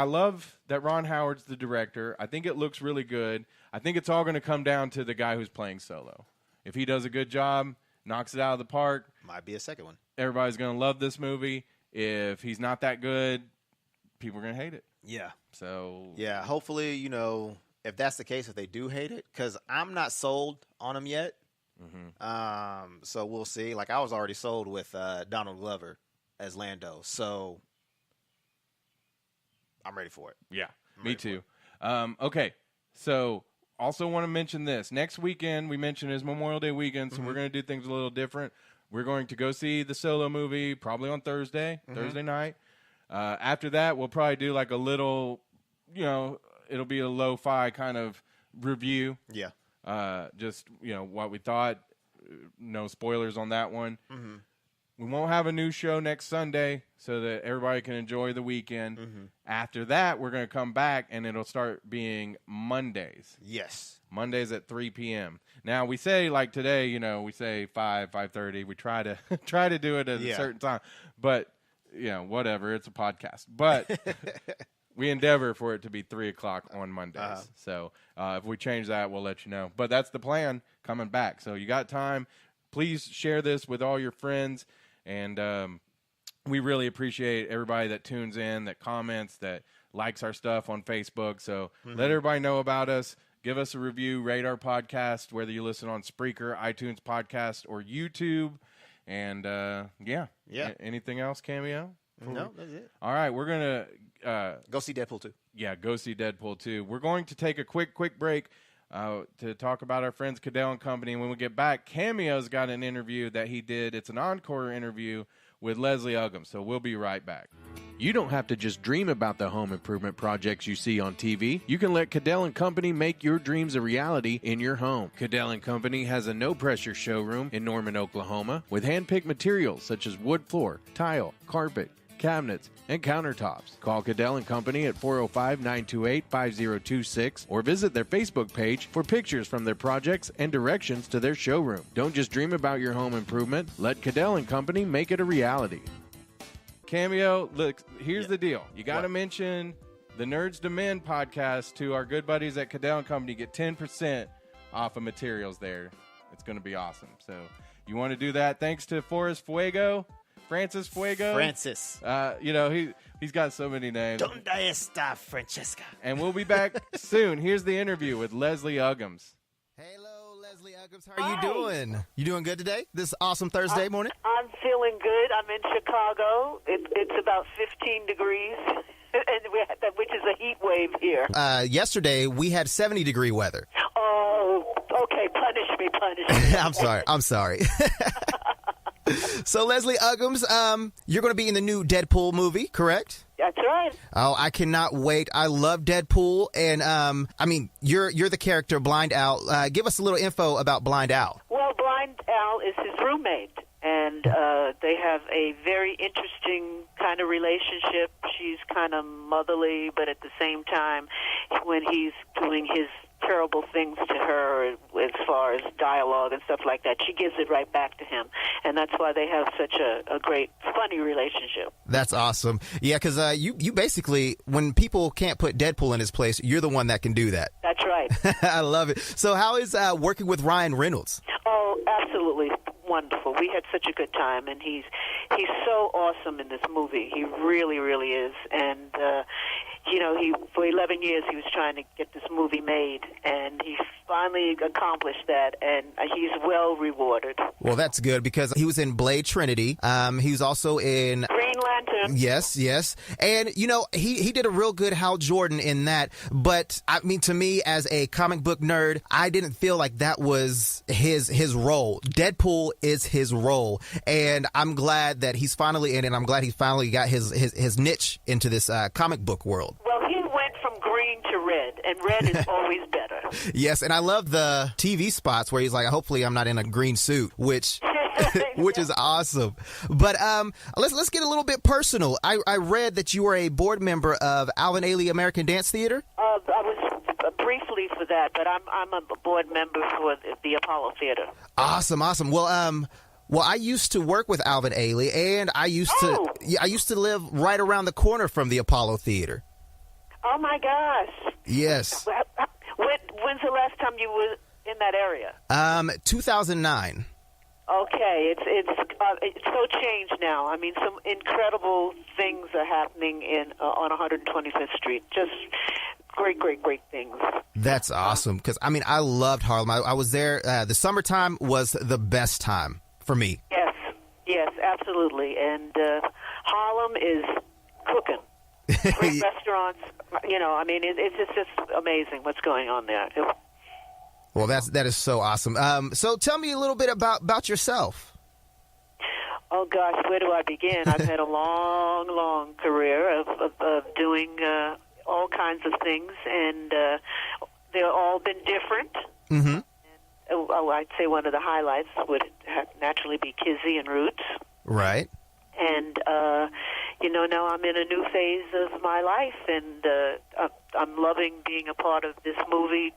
love that Ron Howard's the director. I think it looks really good. I think it's all going to come down to the guy who's playing Solo. If he does a good job, knocks it out of the park, might be a second one. Everybody's going to love this movie. If he's not that good, people are going to hate it. Yeah. So yeah, hopefully, if that's the case, if they do hate it, because I'm not sold on him yet. So we'll see. Like I was already sold with Donald Glover as Lando, so I'm ready for it. Yeah, me too. Okay, so also want to mention this. Next weekend, we mentioned is Memorial Day weekend, so we're going to do things a little different. We're going to go see the Solo movie probably on Thursday night. After that, we'll probably do like a little, it'll be a lo-fi kind of review. Yeah. Just, what we thought. No spoilers on that one. We won't have a new show next Sunday so that everybody can enjoy the weekend. After that, we're going to come back, and it'll start being Mondays. Yes. Mondays at 3 p.m. Now, we say, like today, we say 5:30. We try to do it at a certain time. But, whatever. It's a podcast. But we endeavor for it to be 3 o'clock on Mondays. So if we change that, we'll let you know. But that's the plan coming back. So you got time. Please share this with all your friends. And we really appreciate everybody that tunes in, that comments, that likes our stuff on Facebook. So let everybody know about us. Give us a review. Rate our podcast, whether you listen on Spreaker, iTunes Podcast, or YouTube. And, anything else, Cameo? No, that's it. All right, we're going to... go see Deadpool 2. Yeah, go see Deadpool 2. We're going to take a quick break to talk about our friends Cadell and Company. And when we get back, Cameo's got an interview that he did. It's an encore interview with Leslie Uggams. So we'll be right back. You don't have to just dream about the home improvement projects you see on TV. You can let Cadell and Company make your dreams a reality in your home. Cadell and Company has a no-pressure showroom in Norman, Oklahoma, with hand-picked materials such as wood floor, tile, carpet, cabinets, and countertops. Call Cadell & Company at 405-928-5026 or visit their Facebook page for pictures from their projects and directions to their showroom. Don't just dream about your home improvement. Let Cadell & Company make it a reality. Cameo, look, here's the deal. You got to mention the Nerds to Men podcast to our good buddies at Cadell & Company. Get 10% off of materials there. It's going to be awesome. So you want to do that. Thanks to Francis Fuego. Francis. He's got so many names. Donde está Francesca? And we'll be back soon. Here's the interview with Leslie Uggams. Hello, Leslie Uggams. How are you doing? You doing good today? This awesome Thursday morning? I'm feeling good. I'm in Chicago. It's about 15 degrees, which is a heat wave here. Yesterday, we had 70-degree weather. Oh, okay. Punish me. I'm sorry. So, Leslie Uggams, you're going to be in the new Deadpool movie, correct? That's right. Oh, I cannot wait. I love Deadpool. And, you're the character, Blind Al. Give us a little info about Blind Al. Well, Blind Al is his roommate, and they have a very interesting kind of relationship. She's kind of motherly, but at the same time, when he's doing his terrible things to her as far as dialogue and stuff like that, she gives it right back to him, and that's why they have such a great, funny relationship. That's awesome. Yeah, because you basically, when people can't put Deadpool in his place, you're the one that can do that. That's right. I love it. So how is working with Ryan Reynolds? Oh, absolutely wonderful. We had such a good time, and he's so awesome in this movie. He really, really is. And for 11 years he was trying to get this movie made, and he finally accomplished that, and he's well rewarded. Well, that's good, because he was in Blade Trinity. He was also in Green Lantern. Yes. And, he did a real good Hal Jordan in that. But, to me, as a comic book nerd, I didn't feel like that was his role. Deadpool is his role. And I'm glad that he's finally in it. I'm glad he finally got his niche into this comic book world. Well, he went from green to red, and red is always better. Yes, and I love the TV spots where he's like, hopefully I'm not in a green suit, which is awesome. But let's get a little bit personal. I read that you were a board member of Alvin Ailey American Dance Theater. I was briefly for that, but I'm a board member for the Apollo Theater. Awesome. Well, I used to work with Alvin Ailey, and I used to live right around the corner from the Apollo Theater. Oh my gosh! Yes. When's the last time you were in that area? 2009. Okay, it's so changed now. Some incredible things are happening on 125th Street. Just great things. That's awesome, because I loved Harlem. I was there. The summertime was the best time for me. Yes, absolutely. And Harlem is cooking. Great restaurants. It's just amazing what's going on there. Well, that is so awesome. So tell me a little bit about yourself. Oh, gosh, where do I begin? I've had a long career of doing all kinds of things, and they've all been different. Mm-hmm. I'd say one of the highlights would naturally be Kizzy and Roots. Right. And, now I'm in a new phase of my life, and I'm loving being a part of this movie,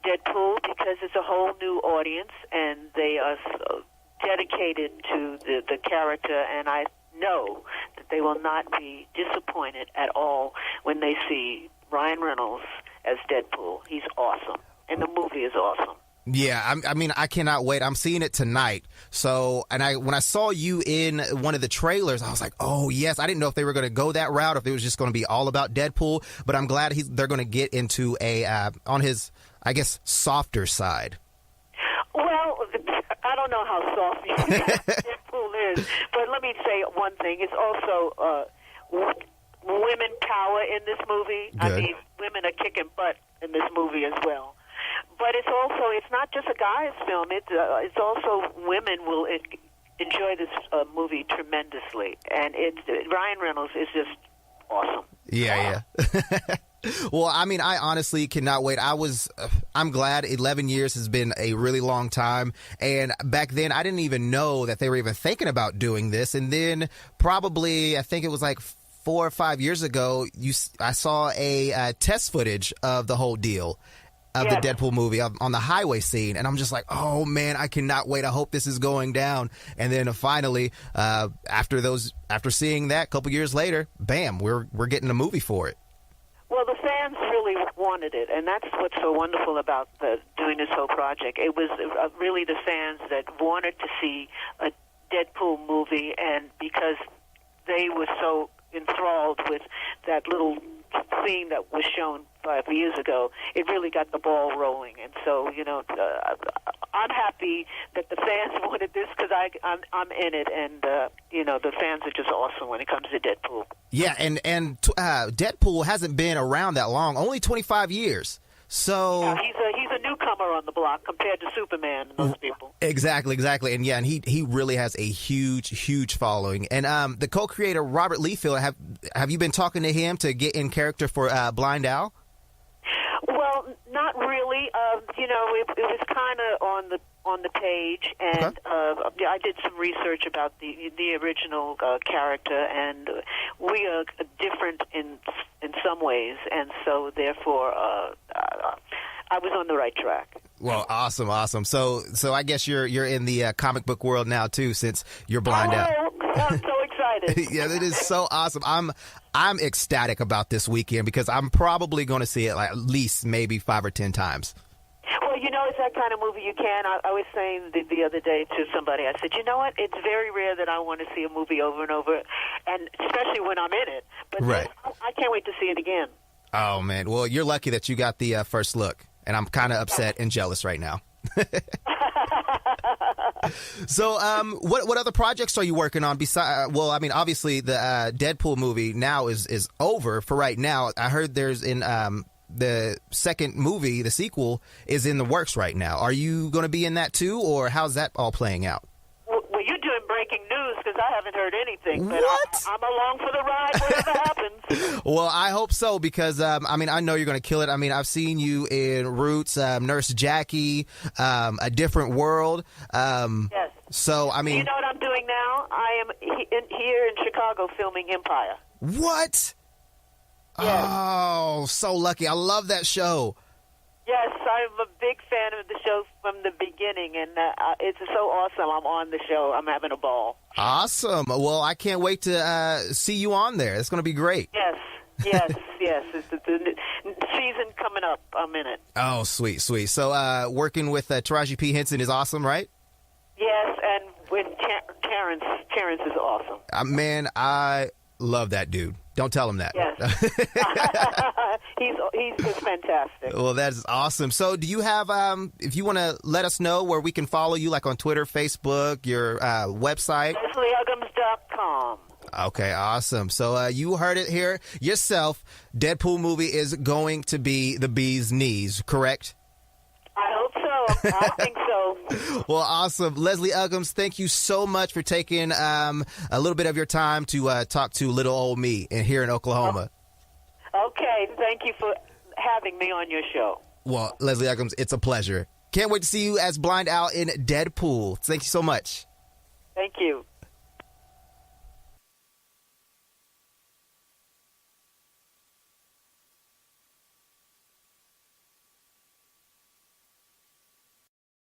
Deadpool, because it's a whole new audience, and they are so dedicated to the character, and I know that they will not be disappointed at all when they see Ryan Reynolds as Deadpool. He's awesome, and the movie is awesome. Yeah, I cannot wait. I'm seeing it tonight. So, when I saw you in one of the trailers, I was like, oh, yes. I didn't know if they were going to go that route, if it was just going to be all about Deadpool. But I'm glad they're going to get into on his, I guess, softer side. Well, I don't know how soft Deadpool is. But let me say one thing. It's also women power in this movie. Good. Women are kicking butt in this movie as well. But it's not just a guy's film. It's also women will enjoy this movie tremendously, and Ryan Reynolds is just awesome. Yeah. Well, I honestly cannot wait. I'm glad 11 years has been a really long time. And back then, I didn't even know that they were even thinking about doing this. And then probably, I think it was like 4 or 5 years ago, I saw a test footage of the whole deal. Of the Deadpool movie on the highway scene, and I'm just like, oh man, I cannot wait. I hope this is going down. And then finally, after seeing that, a couple years later, bam, we're getting a movie for it. wanted it, and that's what's so wonderful about doing this whole project. It was really the fans that wanted to see a Deadpool movie, and because they were so enthralled with that little scene that was shown 5 years ago, it really got the ball rolling. And so, I'm happy that the fans wanted this because I'm in it, and the fans are just awesome when it comes to Deadpool. Yeah, and Deadpool hasn't been around that long, only 25 years. So yeah, he's a newcomer on the block compared to Superman and those people. Exactly, and yeah, and he really has a huge following. And the co-creator Robert Liefeld, have you been talking to him to get in character for Blind Al? Well, not really. It was kind of on the page, and okay. I did some research about the original character, and we are different in some ways, and so therefore I was on the right track. Well, awesome. So I guess you're in the comic book world now too, since you're Blind Al. I'm so excited. Yeah, that is so awesome. I'm ecstatic about this weekend because I'm probably going to see it like at least maybe 5 or 10 times. Well, it's that kind of movie you can. I was saying the other day to somebody, I said, you know what? It's very rare that I want to see a movie over and over, and especially when I'm in it. But right. I can't wait to see it again. Oh, man. Well, you're lucky that you got the first look, and I'm kind of upset and jealous right now. So, what other projects are you working on? Besides, obviously the Deadpool movie now is over for right now. I heard there's the second movie, the sequel, is in the works right now. Are you going to be in that too, or how's that all playing out? Well, you're doing breaking news because I haven't heard anything. But what? I'm along for the ride, whatever happens. Well, I hope so because, I know you're going to kill it. I mean, I've seen you in Roots, Nurse Jackie, A Different World. Yes. So, I mean... You know what I'm doing now? I am here in Chicago filming Empire. What? Yes. Oh, so lucky. I love that show. Yes, I'm a big fan of the show from the beginning, and it's so awesome. I'm on the show. I'm having a ball. Awesome. Well, I can't wait to see you on there. It's going to be great. Yes. It's the season coming up. I'm in it. Oh, sweet. So working with Taraji P. Henson is awesome, right? Yes, and with Terrence is awesome. Man, I love that dude. Don't tell him that. Yes. He's just fantastic. Well, that's awesome. So do you have, if you want to let us know where we can follow you, like on Twitter, Facebook, your website? LeslieUggams.com. Okay, awesome. So you heard it here yourself. Deadpool movie is going to be the bee's knees, correct? I hope so. I think so. Well, awesome. Leslie Uggams, thank you so much for taking a little bit of your time to talk to little old me here in Oklahoma. Okay, thank you for having me on your show. Well, Leslie Uggams, it's a pleasure. Can't wait to see you as Blind Al in Deadpool. Thank you so much. Thank you.